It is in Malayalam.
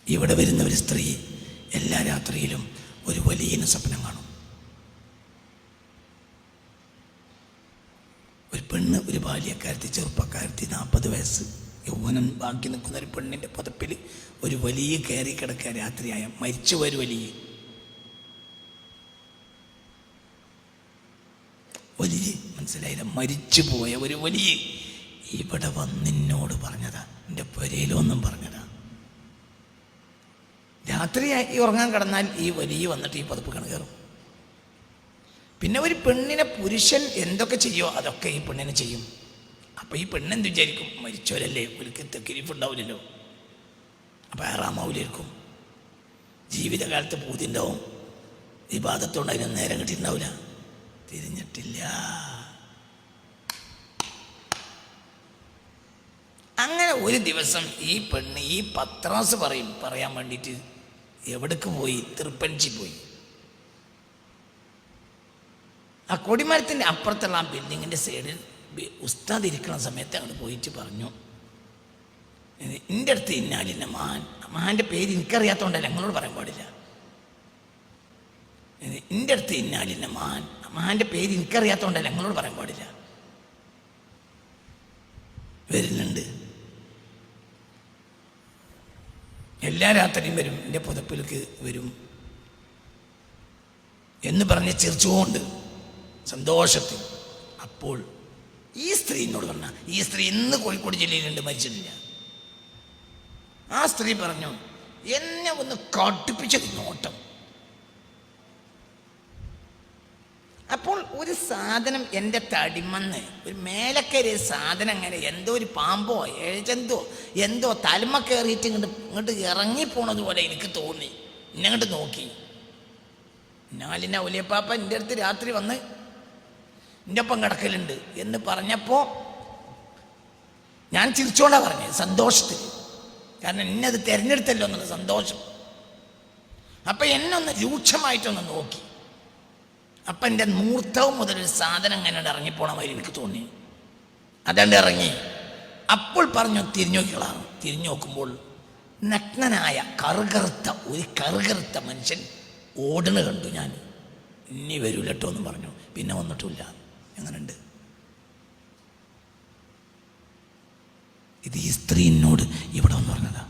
ഇവിടെ വരുന്ന ഒരു സ്ത്രീ എല്ലാ രാത്രിയിലും ഒരു വലിയ സ്വപ്നം കാണും. ഒരു പെണ്ണ്, ഒരു ബാല്യക്കാരത്തി, ചെറുപ്പക്കാരത്തി, 40 വയസ്സ്, യൗവനം ബാക്കി നിൽക്കുന്ന ഒരു പെണ്ണിൻ്റെ പുതപ്പിൽ ഒരു വലിയ കയറി കിടക്കുക. രാത്രിയായ മരിച്ചു ഒരു വലിയ മനസ്സിലായില്ല, മരിച്ചു പോയ ഒരു വലിയ ഇവിടെ വന്നിന്നോട് പറഞ്ഞതാ, എൻ്റെ പുരയിലൊന്നും പറഞ്ഞതാ. രാത്രിയായി ഉറങ്ങാൻ കിടന്നാൽ ഈ വലിയ വന്നിട്ട് ഈ പതിപ്പ് കയറും. പിന്നെ ഒരു പെണ്ണിനെ പുരുഷൻ എന്തൊക്കെ ചെയ്യോ അതൊക്കെ ഈ പെണ്ണിനെ ചെയ്യും. അപ്പം ഈ പെണ്ണെന്ത് വിചാരിക്കും, മരിച്ചോലല്ലേ, ഒരിക്കൽ തെക്കിരിപ്പ് ഉണ്ടാവില്ലല്ലോ, അപ്പം ആറാമാവില്ലായിരിക്കും. ജീവിതകാലത്ത് പൂതി ഉണ്ടാവും, വിവാദത്തോണ്ട് അതിനൊന്നും നേരം കിട്ടിയിട്ടുണ്ടാവില്ല, തിരിഞ്ഞിട്ടില്ല. അങ്ങനെ ഒരു ദിവസം ഈ പെണ്ണ് ഈ പത്രാസ് പറയാൻ വേണ്ടിയിട്ട് എവിടേക്ക് പോയി, തൃപ്പഞ്ചി പോയി. ആ കൊടിമരത്തിൻ്റെ അപ്പുറത്തുള്ള ആ ബിൽഡിങ്ങിൻ്റെ സൈഡിൽ ഉസ്താദ് ഇരിക്കുന്ന സമയത്ത് അങ്ങോട്ട് പോയിട്ട് പറഞ്ഞു, എൻ്റെ അടുത്ത് ഇന്നാലിൻ്റെ മഹാൻ്റെ പേര് എനിക്കറിയാത്തതുകൊണ്ടല്ല, ഞങ്ങളോട് പറയാൻ പാടില്ല. എൻ്റെ അടുത്ത് ഇന്നാലിൻ്റെ മഹാൻ്റെ പേര് എനിക്കറിയാത്തതുകൊണ്ടല്ല, ഞങ്ങളോട് പറയാൻ പാടില്ല. വരുന്നുണ്ട്, എല്ലാ രാത്രിയും വരും, എൻ്റെ പുതപ്പിലേക്ക് വരും എന്ന് പറഞ്ഞ് ചിരിച്ചുകൊണ്ട് സന്തോഷത്തിൽ. അപ്പോൾ ഈ സ്ത്രീ എന്നോട് പറഞ്ഞ, ഈ സ്ത്രീ ഇന്ന് കോഴിക്കോട് ജില്ലയിലുണ്ട്, മരിച്ചിട്ടില്ല. ആ സ്ത്രീ പറഞ്ഞു, എന്നെ ഒന്ന് കടുപ്പിച്ചത് നോട്ടം. അപ്പോൾ ഒരു സാധനം എൻ്റെ തടിമന്ന്, ഒരു മേലക്കര സാധനം, അങ്ങനെ എന്തോ ഒരു പാമ്പോ എഴുജന്തോ എന്തോ തലമ കയറിയിട്ട് ഇങ്ങോട്ട് ഇറങ്ങിപ്പോണത് പോലെ എനിക്ക് തോന്നി. ഇന്നങ്ങോട്ട് നോക്കി. നാലിന ഒലിയപ്പാപ്പ എൻ്റെ അടുത്ത് രാത്രി വന്ന് എൻ്റെ ഒപ്പം കിടക്കലുണ്ട് എന്ന് പറഞ്ഞപ്പോൾ ഞാൻ ചിരിച്ചോണ്ടാ പറഞ്ഞത്, സന്തോഷത്തിൽ. കാരണം എന്നത് തിരഞ്ഞെടുത്തല്ലോ എന്നുള്ള സന്തോഷം. അപ്പം എന്നെ ഒന്ന് രൂക്ഷമായിട്ടൊന്ന് നോക്കി. അപ്പം എൻ്റെ മൂർത്തവും മുതലൊരു സാധനം അങ്ങനെ ഇറങ്ങിപ്പോണ മാതിരി എനിക്ക് തോന്നി. അതണ്ട് ഇറങ്ങി. അപ്പോൾ പറഞ്ഞു, തിരിഞ്ഞു നോക്കിക്കളാണ്. തിരിഞ്ഞു നോക്കുമ്പോൾ നഗ്നനായ കറുകറുത്ത മനുഷ്യൻ ഓടണ് കണ്ടു. ഞാൻ ഇനി വരൂലട്ടോ എന്ന് പറഞ്ഞു. പിന്നെ വന്നിട്ടില്ല. എങ്ങനെയുണ്ട് ഇത്? ഈ സ്ത്രീ എന്നോട് ഇവിടെ വന്ന് പറഞ്ഞതാ.